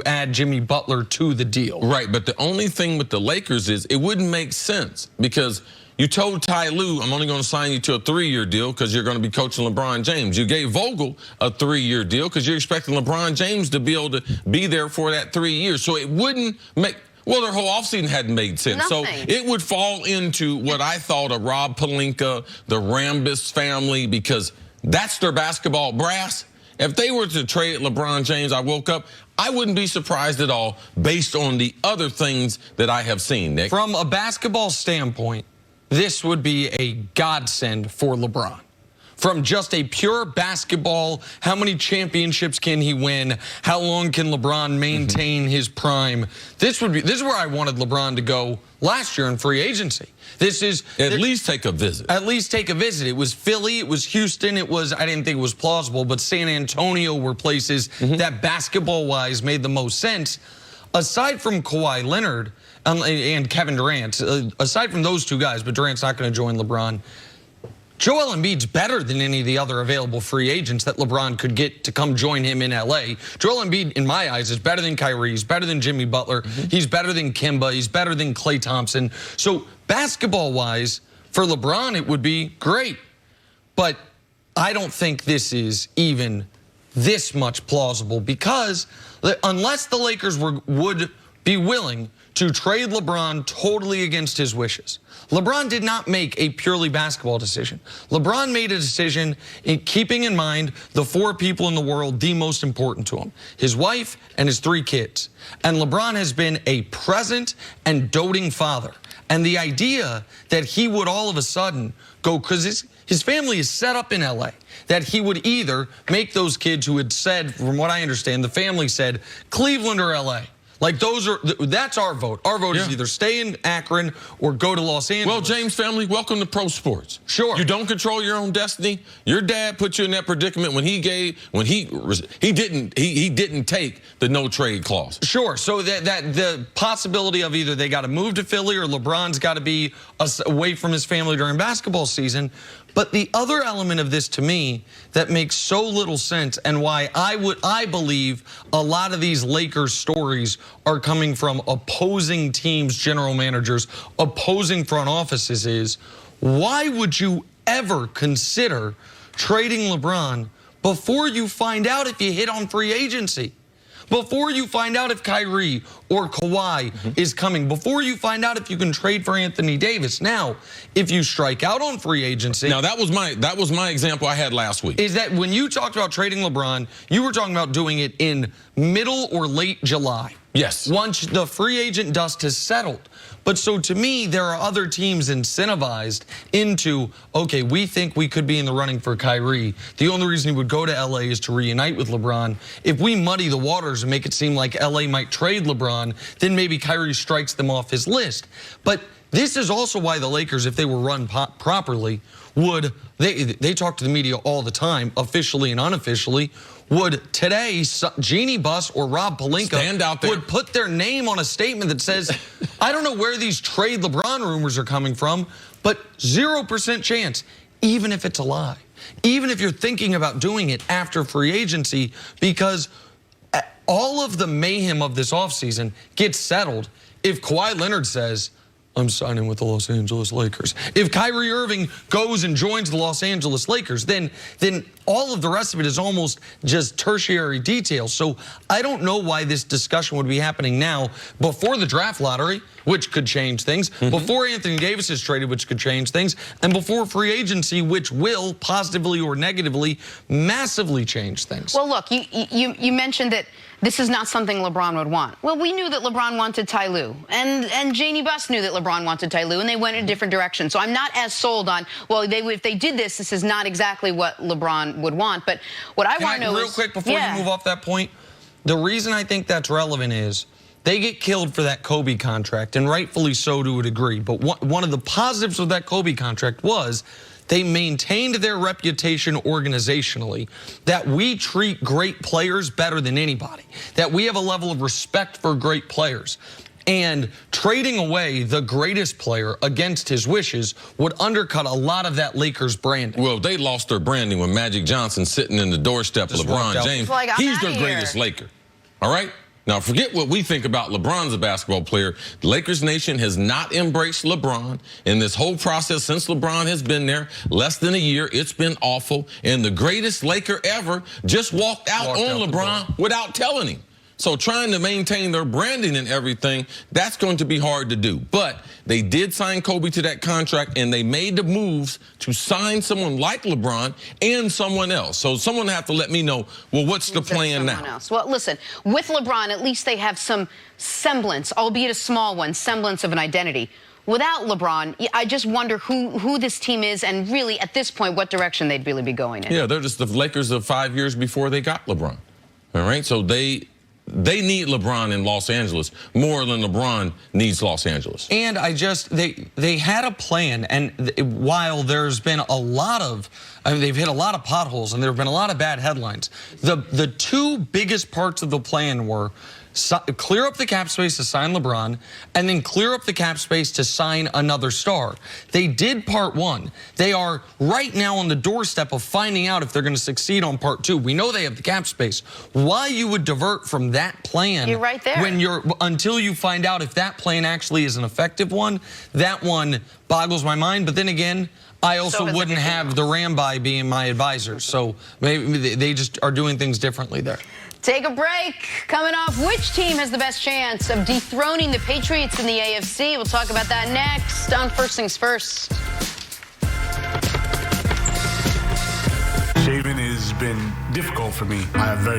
add Jimmy Butler to the deal. Right, but the only thing with the Lakers is it wouldn't make sense because you told Ty Lue, I'm only going to sign you to a 3-year deal because you're going to be coaching LeBron James. You gave Vogel a 3-year deal because you're expecting LeBron James to be able to be there for that 3 years. So it wouldn't make... Well, their whole offseason hadn't made sense. Nothing. So it would fall into what I thought of Rob Pelinka, the Rambis family, because that's their basketball brass. If they were to trade LeBron James, I woke up, I wouldn't be surprised at all based on the other things that I have seen, Nick. From a basketball standpoint, this would be a godsend for LeBron. From just a pure basketball, how many championships can he win? How long can LeBron maintain his prime? This is where I wanted LeBron to go last year in free agency. This is at least take a visit. At least take a visit. It was Philly, it was Houston, I didn't think it was plausible, but San Antonio were places that basketball-wise made the most sense. Aside from Kawhi Leonard and Kevin Durant, aside from those two guys, but Durant's not going to join LeBron, Joel Embiid's better than any of the other available free agents that LeBron could get to come join him in L.A. Joel Embiid, in my eyes, is better than Kyrie. He's better than Jimmy Butler. He's better than Kimba. He's better than Klay Thompson. So basketball-wise, for LeBron, it would be great. But I don't think this is even this much plausible because unless the Lakers would be willing to trade LeBron totally against his wishes. LeBron did not make a purely basketball decision. LeBron made a decision in keeping in mind the 4 people in the world the most important to him, his wife and his 3 kids. And LeBron has been a present and doting father. And the idea that he would all of a sudden go, because his family is set up in L.A., that he would either make those kids who had said, from what I understand, the family said, Cleveland or L.A., like that's our vote. Our vote is either stay in Akron or go to Los Angeles. Well, James family, welcome to pro sports. Sure. You don't control your own destiny. Your dad put you in that predicament when he didn't take the no trade clause. Sure. So that the possibility of either they got to move to Philly or LeBron's got to be away from his family during basketball season. But the other element of this to me that makes so little sense and why I believe a lot of these Lakers stories are coming from opposing teams, general managers, opposing front offices is, why would you ever consider trading LeBron before you find out if you hit on free agency? Before you find out if Kyrie or Kawhi is coming, before you find out if you can trade for Anthony Davis. Now, if you strike out on free agency. Now, that was my example I had last week. Is that when you talked about trading LeBron, you were talking about doing it in middle or late July. Yes. Once the free agent dust has settled. But so to me, there are other teams incentivized into, okay, we think we could be in the running for Kyrie. The only reason he would go to LA is to reunite with LeBron. If we muddy the waters and make it seem like LA might trade LeBron, then maybe Kyrie strikes them off his list. But this is also why the Lakers, if they were run properly, they talk to the media all the time, officially and unofficially, would today Jeannie Buss or Rob Pelinka would put their name on a statement that says, I don't know where these trade LeBron rumors are coming from, but 0% chance, even if it's a lie, even if you're thinking about doing it after free agency, because all of the mayhem of this offseason gets settled if Kawhi Leonard says, I'm signing with the Los Angeles Lakers. If Kyrie Irving goes and joins the Los Angeles Lakers, then all of the rest of it is almost just tertiary details. So I don't know why this discussion would be happening now before the draft lottery, which could change things, before Anthony Davis is traded, which could change things, and before free agency, which will positively or negatively massively change things. Well, look, you mentioned that this is not something LeBron would want. Well, we knew that LeBron wanted Ty Lue, and Jeannie Buss knew that LeBron wanted Ty Lue, and they went in a different direction. So I'm not as sold on, well, if they did this, this is not exactly what LeBron would want. But what I want to know is... Real quick, before you move off that point, the reason I think that's relevant is they get killed for that Kobe contract, and rightfully so to a degree. But one of the positives of that Kobe contract was they maintained their reputation organizationally, that we treat great players better than anybody, that we have a level of respect for great players. And trading away the greatest player against his wishes would undercut a lot of that Lakers branding. Well, they lost their branding when Magic Johnson sitting in the doorstep of LeBron James. Like, he's their greatest Laker. All right? Now, forget what we think about LeBron as a basketball player. The Lakers Nation has not embraced LeBron in this whole process since LeBron has been there. Less than a year, it's been awful. And the greatest Laker ever just walked out on LeBron without telling him. So trying to maintain their branding and everything, that's going to be hard to do. But they did sign Kobe to that contract, and they made the moves to sign someone like LeBron and someone else. So someone will have to let me know, well, what's the plan now? Else. Well, listen, with LeBron, at least they have some semblance, albeit a small one, semblance of an identity. Without LeBron, I just wonder who this team is and really, at this point, what direction they'd really be going in. Yeah, they're just the Lakers of 5 years before they got LeBron. All right, so they need LeBron in Los Angeles more than LeBron needs Los Angeles. And they had a plan, and while there's been a lot of, they've hit a lot of potholes and there have been a lot of bad headlines, the two biggest parts of the plan were clear up the cap space to sign LeBron, and then clear up the cap space to sign another star. They did part one. They are right now on the doorstep of finding out if they're going to succeed on part two. We know they have the cap space. Why you would divert from that plan? You're right there. Until you find out if that plan actually is an effective one, that one boggles my mind. But then again, I also wouldn't have the Rambi being my advisor. So maybe they just are doing things differently there. Take a break. Coming up, which team has the best chance of dethroning the Patriots in the AFC? We'll talk about that next on First Things First. Shaving has been difficult for me. I have very